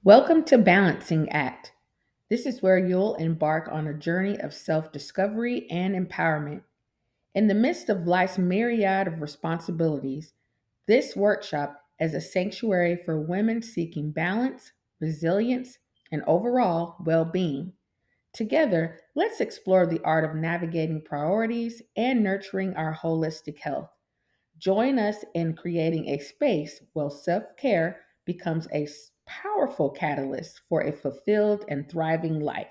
Welcome to Balancing Act. This is where you'll embark on a journey of self discovery and empowerment. In the midst of life's myriad of responsibilities, this workshop is a sanctuary for women seeking balance, resilience, and overall well being. Together, let's explore the art of navigating priorities and nurturing our holistic health. Join us in creating a space where self care becomes a powerful catalyst for a fulfilled and thriving life.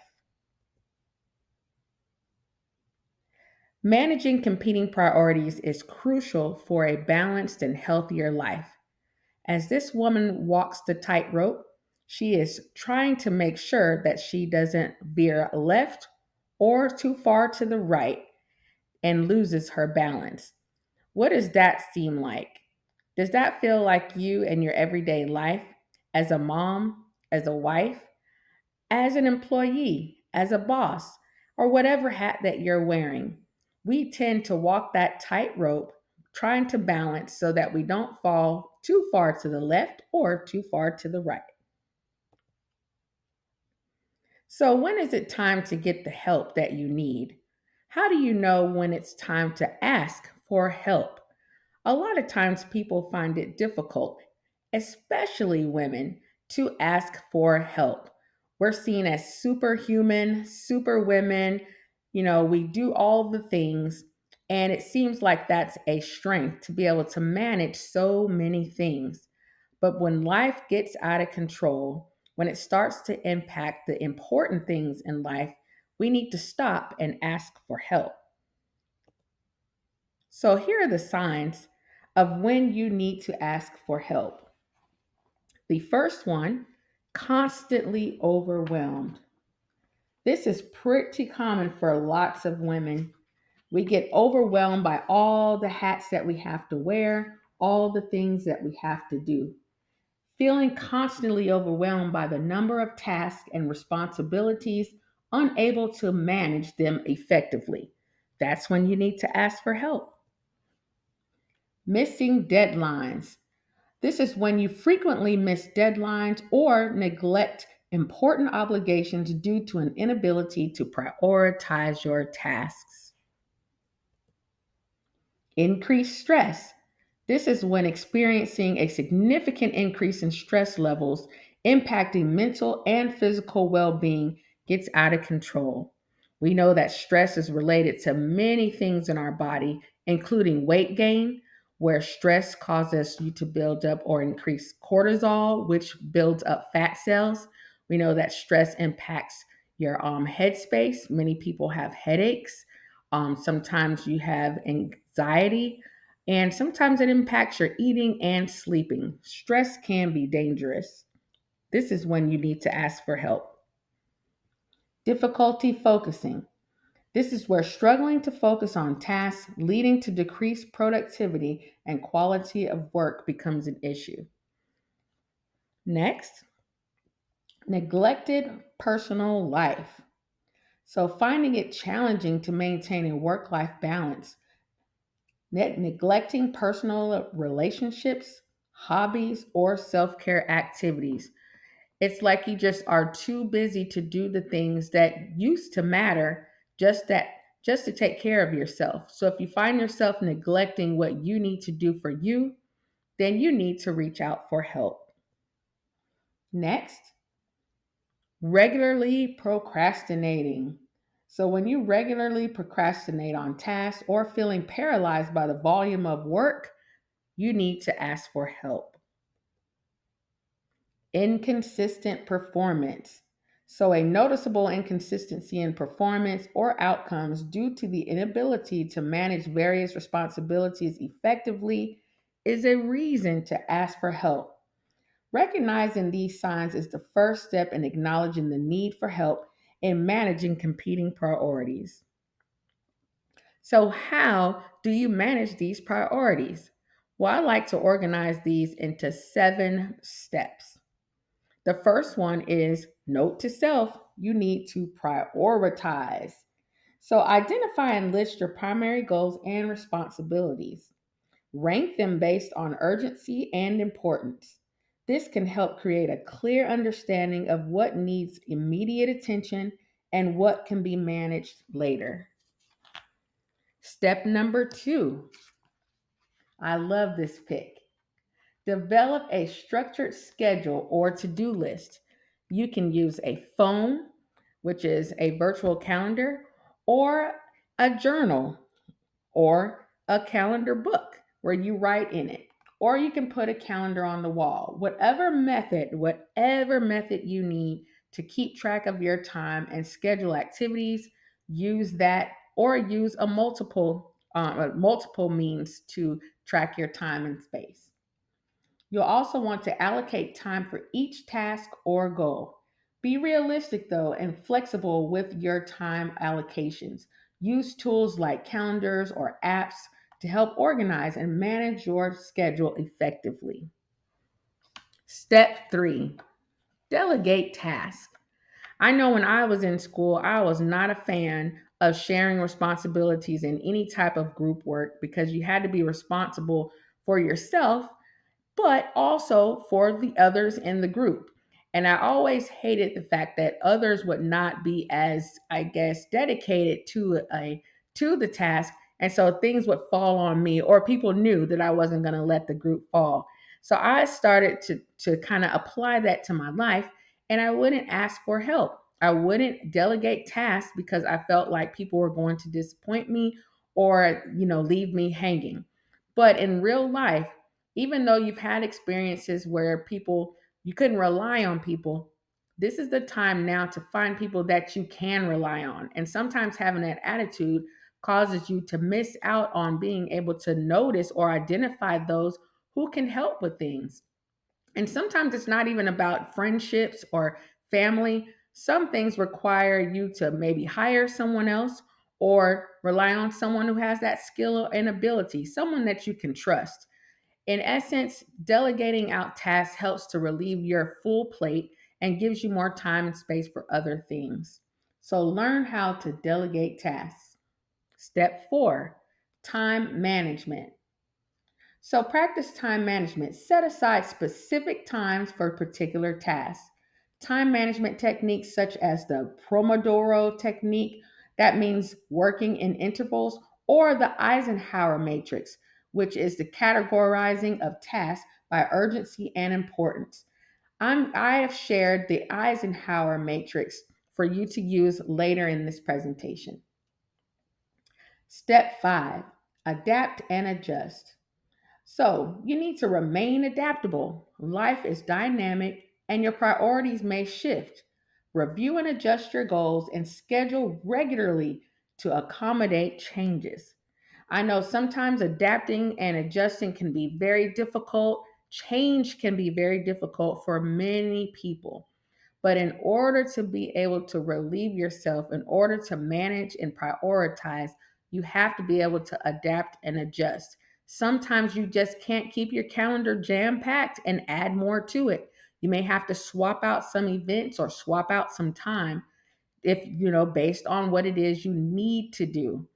Managing competing priorities is crucial for a balanced and healthier life. As this woman walks the tightrope, she is trying to make sure that she doesn't veer left or too far to the right and loses her balance. What does that seem like? Does that feel like you in your everyday life as a mom, as a wife, as an employee, as a boss, or whatever hat that you're wearing? We tend to walk that tightrope trying to balance so that we don't fall too far to the left or too far to the right. So, when is it time to get the help that you need? How do you know when it's time to ask for help? A lot of times people find it difficult, especially women, to ask for help. We're seen as superhuman, super women. We do all the things, and it seems like that's a strength to be able to manage so many things. But when life gets out of control, when it starts to impact the important things in life, we need to stop and ask for help. So, here are the signs of when you need to ask for help. The first one, constantly overwhelmed. This is pretty common for lots of women. We get overwhelmed by all the hats that we have to wear, all the things that we have to do. Feeling constantly overwhelmed by the number of tasks and responsibilities, unable to manage them effectively. That's when you need to ask for help. Missing deadlines. This is when you frequently miss deadlines or neglect important obligations due to an inability to prioritize your tasks. Increased stress. This is when experiencing a significant increase in stress levels impacting mental and physical well being gets out of control. We know that stress is related to many things in our body, including weight gain, where stress causes you to build up or increase cortisol, which builds up fat cells. We know that stress impacts your headspace. Many people have headaches. Sometimes you have anxiety, and sometimes it impacts your eating and sleeping. Stress can be dangerous. This is when you need to ask for help. Difficulty focusing. This is where struggling to focus on tasks leading to decreased productivity and quality of work becomes an issue. Next, neglected personal life. So, finding it challenging to maintain a work life balance, neglecting personal relationships, hobbies, or self care activities. It's like you just are too busy to do the things that used to matter, just that just to take care of yourself. So if you find yourself neglecting what you need to do for you, then you need to reach out for help. Next, regularly procrastinating. So when you regularly procrastinate on tasks or feeling paralyzed by the volume of work, you need to ask for help. Inconsistent performance. So, a noticeable inconsistency in performance or outcomes due to the inability to manage various responsibilities effectively is a reason to ask for help. Recognizing these signs is the first step in acknowledging the need for help in managing competing priorities. So, how do you manage these priorities? Well, I like to organize these into 7 steps. The first one is note to self, you need to prioritize. So identify and list your primary goals and responsibilities. Rank them based on urgency and importance. This can help create a clear understanding of what needs immediate attention and what can be managed later. Step number 2. I love this pick. Develop a structured schedule or to do list. You can use a phone, which is a virtual calendar, or a journal, or a calendar book where you write in it. Or you can put a calendar on the wall. Whatever method you need to keep track of your time and schedule activities, use that or use multiple means to track your time and space. You'll also want to allocate time for each task or goal. Be realistic though and flexible with your time allocations. Use tools like calendars or apps to help organize and manage your schedule effectively. Step 3. Delegate tasks. I know when I was in school, I was not a fan of sharing responsibilities in any type of group work because you had to be responsible for yourself but also for the others in the group. And I always hated the fact that others would not be as, I guess, dedicated to the task. And so things would fall on me, or people knew that I wasn't going to let the group fall. So I started to kind of apply that to my life, and I wouldn't ask for help. I wouldn't delegate tasks because I felt like people were going to disappoint me or, leave me hanging. But in real life, even though you've had experiences where you couldn't rely on people, this is the time now to find people that you can rely on. And sometimes having that attitude causes you to miss out on being able to notice or identify those who can help with things. And sometimes it's not even about friendships or family. Some things require you to maybe hire someone else or rely on someone who has that skill and ability, someone that you can trust. In essence, delegating out tasks helps to relieve your full plate and gives you more time and space for other things. So learn how to delegate tasks. Step 4. Time management. So practice time management. Set aside specific times for particular tasks. Time management techniques such as the Pomodoro technique, that means working in intervals, or the Eisenhower matrix, which is the categorizing of tasks by urgency and importance. I have shared the Eisenhower matrix for you to use later in this presentation. Step 5. Adapt and adjust. So, you need to remain adaptable. Life is dynamic and your priorities may shift. Review and adjust your goals and schedule regularly to accommodate changes. I know sometimes adapting and adjusting can be very difficult. Change can be very difficult for many people. But in order to be able to relieve yourself, in order to manage and prioritize, you have to be able to adapt and adjust. Sometimes you just can't keep your calendar jam packed and add more to it. You may have to swap out some events or swap out some time if, based on what it is you need to do.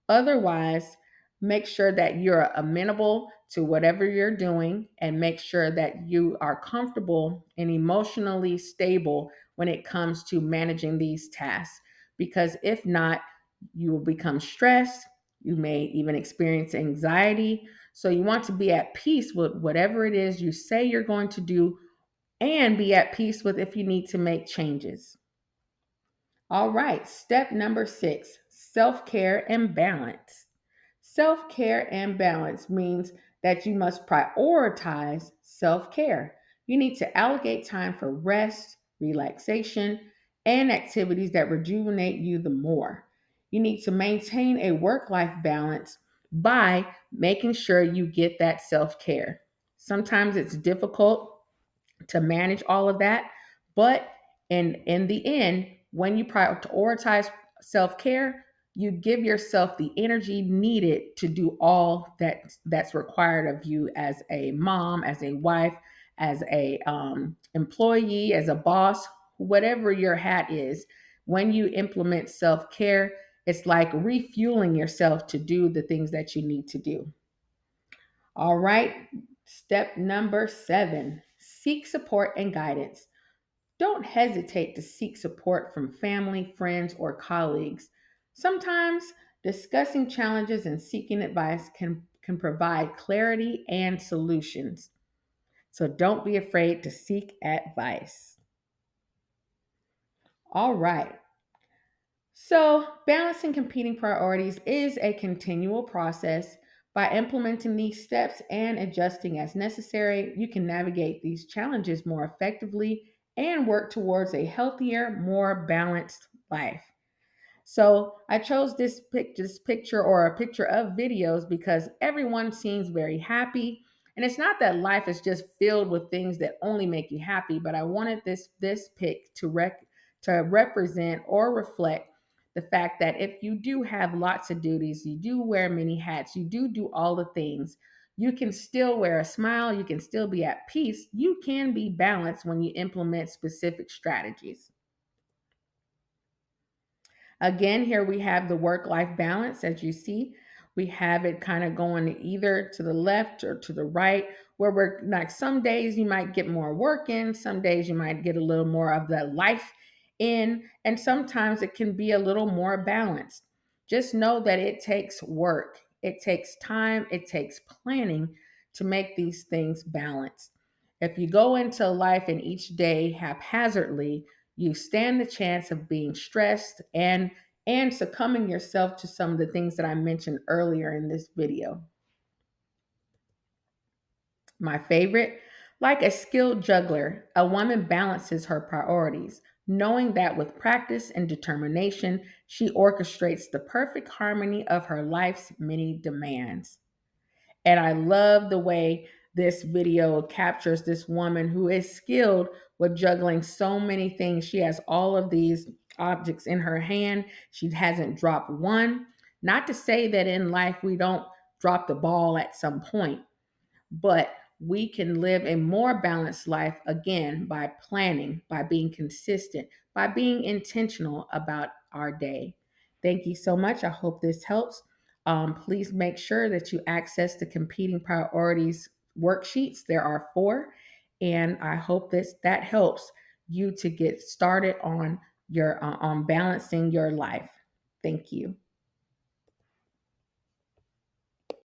Otherwise, make sure that you're amenable to whatever you're doing and make sure that you are comfortable and emotionally stable when it comes to managing these tasks. Because if not, you will become stressed. You may even experience anxiety. So you want to be at peace with whatever it is you say you're going to do and be at peace with if you need to make changes. All right, step number 6, self care and balance. Self care and balance means that you must prioritize self care. You need to allocate time for rest, relaxation, and activities that rejuvenate you the more. You need to maintain a work life balance by making sure you get that self care. Sometimes it's difficult to manage all of that. But in the end, when you prioritize self-care, you give yourself the energy needed to do all that's required of you as a mom, as a wife, as a employee, as a boss, whatever your hat is. When you implement self-care, it's like refueling yourself to do the things that you need to do. All right. Step number 7, Seek support and guidance. Don't hesitate to seek support from family, friends, or colleagues. Sometimes discussing challenges and seeking advice can provide clarity and solutions. So don't be afraid to seek advice. All right. So, balancing competing priorities is a continual process. By implementing these steps and adjusting as necessary, you can navigate these challenges more effectively and work towards a healthier, more balanced life. So I chose this picture or a picture of videos because everyone seems very happy. And it's not that life is just filled with things that only make you happy, but I wanted this pic to represent or reflect the fact that if you do have lots of duties, you do wear many hats, you do all the things, you can still wear a smile, you can still be at peace, you can be balanced when you implement specific strategies. Again, here we have the work life balance. As you see, we have it kind of going either to the left or to the right, where we're like some days you might get more work in, some days you might get a little more of the life in, and sometimes it can be a little more balanced. Just know that it takes work, it takes time, it takes planning to make these things balanced. If you go into life and each day haphazardly, you stand the chance of being stressed and succumbing yourself to some of the things that I mentioned earlier in this video. My favorite, like a skilled juggler, a woman balances her priorities, knowing that with practice and determination, she orchestrates the perfect harmony of her life's many demands. And I love the way this video captures this woman who is skilled with juggling so many things. She has all of these objects in her hand. She hasn't dropped one. Not to say that in life we don't drop the ball at some point, but we can live a more balanced life again by planning, by being consistent, by being intentional about our day. Thank you so much. I hope this helps. Please make sure that you access the competing priorities worksheets. There are four, and I hope that helps you to get started on your on balancing your life. Thank you.